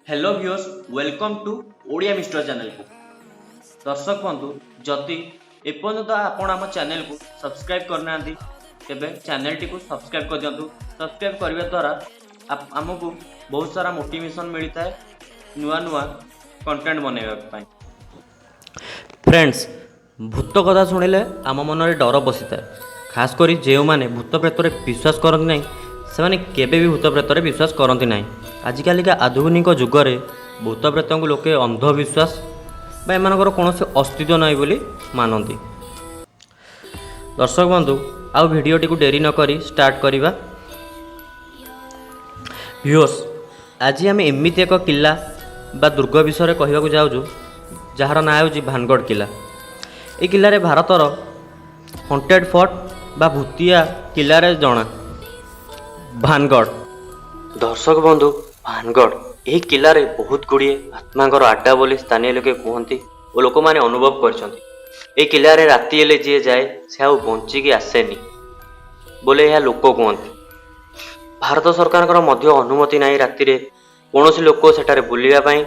Hello viewers welcome to Odia mister channel को दर्शक बंधु जदि एपर्यंत आपण आम चैनल को सब्सक्राइब करना तेबे चैनल टी को सब्सक्राइब कर दिंतु। सब्सक्राइब करने द्वारा आमको बहुत सारा मोटिवेशन मिलता है नुआ नुआ कंटेंट बनवाई। फ्रेंड्स भूत कथा शुणिले आम मन में डर बसी था, खास करी जो मैंने भूत प्रेत विश्वास करती ना से केबे भी भूत प्रेत विश्वास करती ना। आजिकालिका आधुनिक जुगरे भूत प्रेत को लोके अंधविश्वास एम कौन अस्तित्व नहीं बोली मानती। दर्शक बंधु आउ भिडियोटी को डेरी नक स्टार्ट करवा। व्यूअर्स आज आम एमती एक किला बा दुर्ग विषय कहवाक जाऊँ जार ना हो भानगढ़ किला। ये किले भारतर हॉन्टेड फोर्ट बा भूतिया किलारे जना भानगढ़। दर्शक बंधु भानगढ़ यही किलारे बहुत गुड़िए आत्मांकर आड्डा बोली स्थानीय लोके कहते और लोक मैंने अनुभव कर किलारे राति हेले जी जाए से आउ बंचिकी आसेनी बोले यह लोक कहते। भारत सरकार अनुमति नहीं राति कौन लोक सेठारे बुलवाई।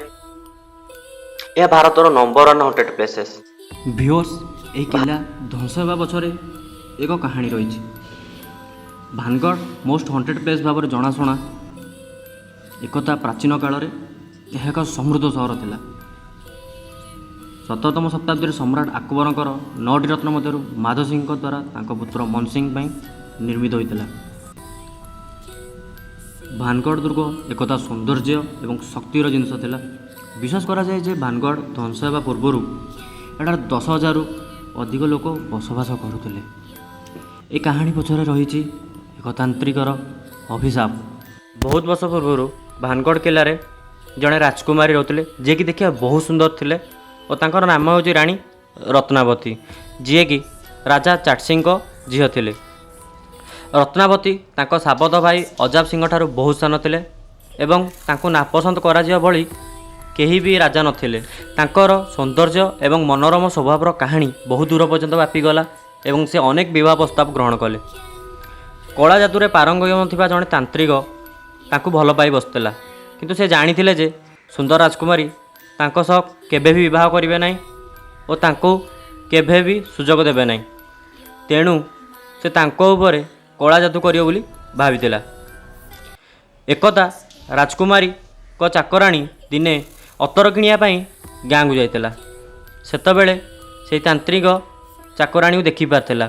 यह भारतर नंबर 1 हॉन्टेड प्लेसेस। व्यूअर्स यह किला ध्वंस होगा पछरे एक कहानी रही। भानगढ़ मोस्ट हॉन्टेड प्लेस भाव में जनाशुना एकता प्राचीन काल में यह एक समृद्ध सहर थिला। 17तम शताब्दी सम्राट अकबरंकर 9टी रत्न मध्य माधव सिंह द्वारा पुत्र मन सिंह निर्मित होता। भानगढ़ दुर्ग एकता सौंदर्य एवं शक्तिर जिनस थिला। विश्वास करा जाए जे भानगढ़ ध्वंस होगा पूर्वर एटार 10,000 रु अधिक लोक बसवास करुले। ये कहानी पछरे रही एक तांत्रिकर अभिशाप। बहुत वर्ष पूर्व भानगढ़ किले जड़े राजकुमारी रोते जी कि देखिए बहुत सुंदर थे और तांकर नाम हूँ राणी रत्नावती जी कि राजा चाटसिंह झील थे। रत्नावती तांको साबत भाई अजाब सिंह ठारू बहुत सान थे एवं तांको नापसंद करा भली केही भी राजा नथिले। तांकर सौंदर्य एवं मनोरम स्वभावर कहानी बहुत दूर पर्यंत व्यापीगला एवं से अनेक विवाह प्रस्ताव ग्रहण कले। कला जादुरे पारंगम थिबा जड़े तांत्रिक तांको भल पाई बसला किंतु से जानी जे सुंदर राजकुमारी तांको सह केबे भी विवाह करिवे नाही और तांको केबे भी सुजोग देबे नाही। तेणु से तांको उपरे कला जादू करियो बोली भाबितिला। एकदा राजकुमारी को चाकराणी दिने अतर किनिया पई गाँ को जाइतिला। सेतबेले से तांत्रिक चाकराणी को देखि पारथिला।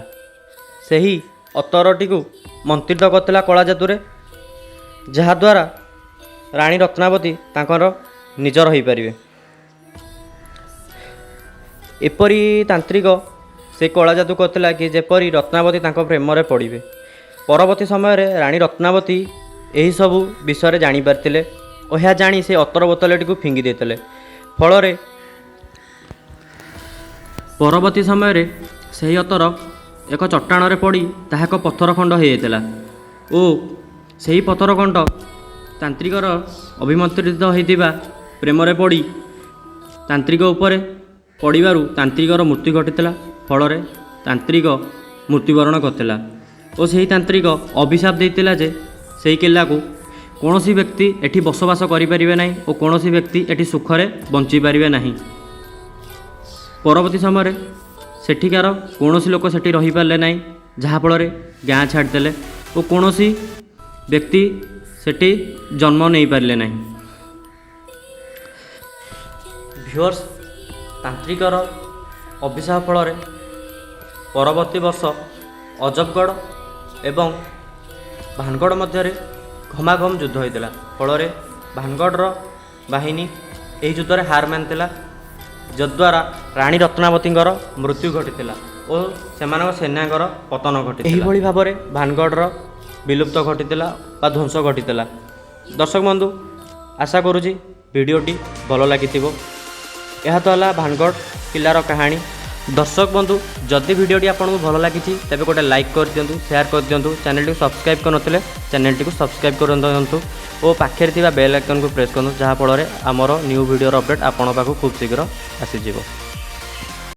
सही अतरटी को मंत्रित करथिला कला जादुरे जहाद्वारा राणी रत्नावती तांकर निजर हो पारे। एपरी तांत्रिक से कला जादू करथिला कि जेपरी रत्नावती तांको प्रेम रे पड़िबे। परवर्ती समय रे राणी रत्नावती यही सबू विषय जानी पारथिले और यह जानी से अतर बोतलटी को फिंगी देते। फल परवर्ती समय रे सही अतर एक चट्टाण रे पड़ी ताहा एक पत्थर खंड हो जाता और सही पत्थर खंड तांत्रिकर अभिमंत्रित होइतिबा प्रेम रे पड़ी तांत्रिक उपरे पड़ू तांत्रिकर मृत्यु घटीला। फल तांत्रिक मृत्युवरण करथिला और सही तांत्रिक अभिशाप देइतिला जे सही किला को कौन सी व्यक्ति एठी बसवास करें ना और कौन सी व्यक्ति एठी सुखरे बंची पारे ना। परवर्ती समय सेठिकार कौन सी लोक सेठी रही पारे ना जहाँफल गाँ छाड़देले और कौन सी व्यक्ति सेठी जन्म नहीं पारे ना। व्यूअर्स तांत्रिकर अभिशाप फल परवर्ती वर्ष अजबगढ़ एवं भानगढ़ मध्य घमाघम युद्ध होता। फल भानगढ़ बाहिनी यही युद्ध में हार मानता जद्वारा राणी रत्नावती मृत्यु घटी और सेमान सेनागर पतन घटी। यही भाव में भानगढ़ विलुप्त घटीला बा ध्वंस घटीला। दर्शक बंधु आशा करुँची वीडियोटी भल लगी। यह तो है भानगढ़ किलार कहानी। दर्शक बंधु जदि वीडियोटी आपको भल लगी तेज गोटे लाइक कर दिंतु, शेयर कर दिंतु। चैनल टी सब्सक्राइब कर चैनल टी सब्सक्राइब कर दिंतु और पाखे बेल आइकन को प्रेस करूँ जहाँफल आमर न्यू वीडियो अपडेट आपण पाखु खूब शीघ्र आसीजिव।